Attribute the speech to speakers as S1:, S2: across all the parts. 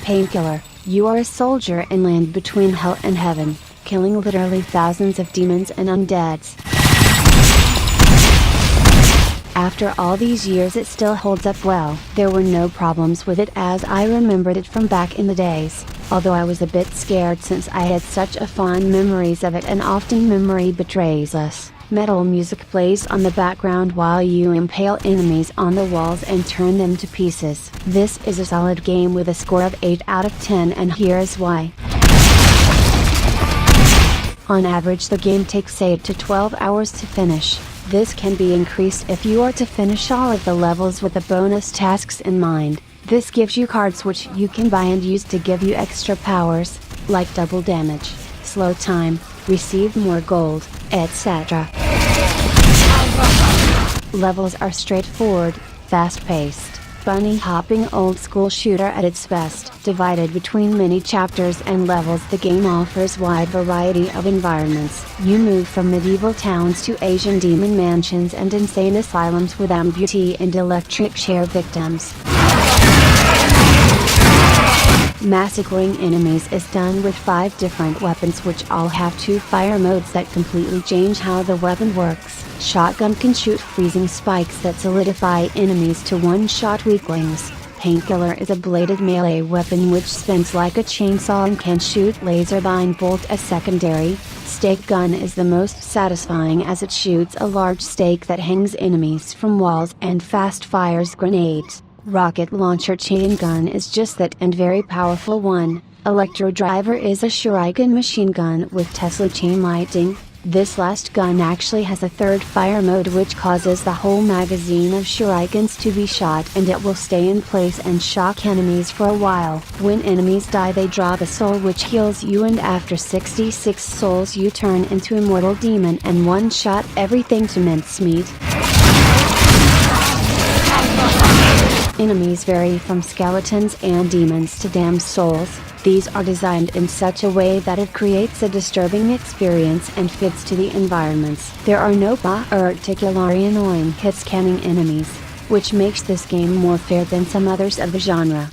S1: Painkiller, you are a soldier and land between hell and heaven, killing literally thousands of demons and undeads. After all these years it still holds up well. There were no problems with it as I remembered it from back in the days, although I was a bit scared since I had such a fond memories of it and often memory betrays us. Metal music plays on the background while you impale enemies on the walls and turn them to pieces. This is a solid game with a score of 8 out of 10 and here is why. On average the game takes 8 to 12 hours to finish. This can be increased if you are to finish all of the levels with the bonus tasks in mind. This gives you cards which you can buy and use to give you extra powers, like double damage, slow time, receive more gold, etc. Levels are straightforward, fast-paced, bunny-hopping old-school shooter at its best. Divided between many chapters and levels, the game offers wide variety of environments. You move from medieval towns to Asian demon mansions and insane asylums with amputee and electric chair victims. Massacring enemies is done with 5 different weapons which all have 2 fire modes that completely change how the weapon works. Shotgun can shoot freezing spikes that solidify enemies to one-shot weaklings. Painkiller is a bladed melee weapon which spins like a chainsaw and can shoot laser line bolt as secondary. Stake gun is the most satisfying as it shoots a large stake that hangs enemies from walls and fast fires grenades. Rocket launcher chain gun is just that and very powerful one. Electro driver is a shuriken machine gun with Tesla chain lighting. This last gun actually has a 3rd fire mode which causes the whole magazine of shurikens to be shot and it will stay in place and shock enemies for a while. When enemies die they drop a soul which heals you and after 66 souls you turn into immortal demon and one-shot everything to mincemeat. Enemies vary from skeletons and demons to damned souls. These are designed in such a way that it creates a disturbing experience and fits to the environments. There are no particularly annoying hit-scanning enemies, which makes this game more fair than some others of the genre.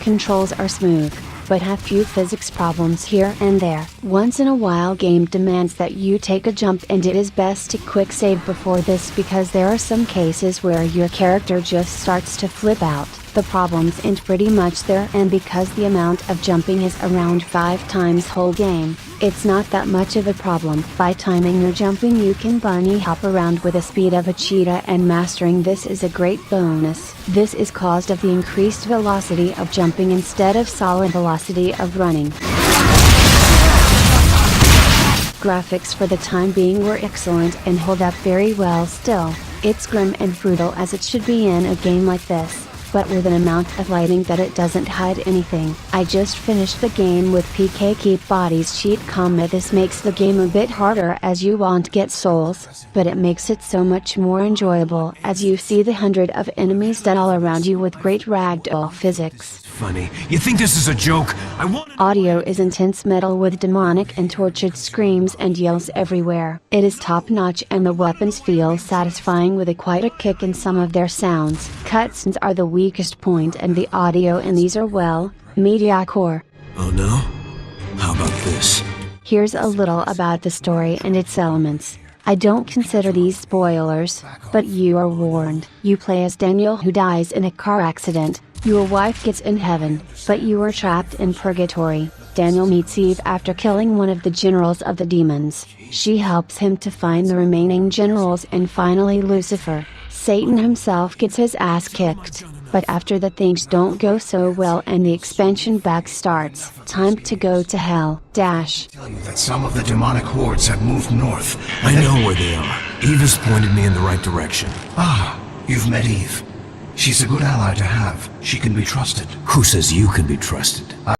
S1: Controls are smooth, but have few physics problems here and there. Once in a while game demands that you take a jump and it is best to quick save before this because there are some cases where your character just starts to flip out. The problems ain't pretty much there and because the amount of jumping is around 5 times whole game, it's not that much of a problem. By timing your jumping you can bunny hop around with the speed of a cheetah and mastering this is a great bonus. This is caused of the increased velocity of jumping instead of solid velocity of running. Graphics for the time being were excellent and hold up very well still. It's grim and brutal as it should be in a game like this, but with an amount of lighting that it doesn't hide anything. I just finished the game with PK Keep Bodies cheat combat. This makes the game a bit harder as you won't get souls, but it makes it so much more enjoyable as you see the 100 of enemies dead all around you with great ragdoll physics.
S2: Funny. You think this is a joke?
S1: Audio is intense metal with demonic and tortured screams and yells everywhere. It is top notch and the weapons feel satisfying with quite a kick in some of their sounds. Cutscenes are the weakest point and the audio in these are well, mediocre.
S2: Oh no? How about this?
S1: Here's a little about the story and its elements. I don't consider these spoilers, but you are warned. You play as Daniel who dies in a car accident. Your wife gets in heaven, but you are trapped in purgatory. Daniel meets Eve after killing one of the generals of the demons. She helps him to find the remaining generals and finally Lucifer, Satan himself gets his ass kicked. But after that things don't go so well and the expansion back starts. Time to go to hell. Dash.
S3: Tell you that some of the demonic hordes have moved north.
S2: I know where they are. Eve has pointed me in the right direction.
S3: Ah, you've met Eve. She's a good ally to have. She can be trusted.
S2: Who says you can be trusted?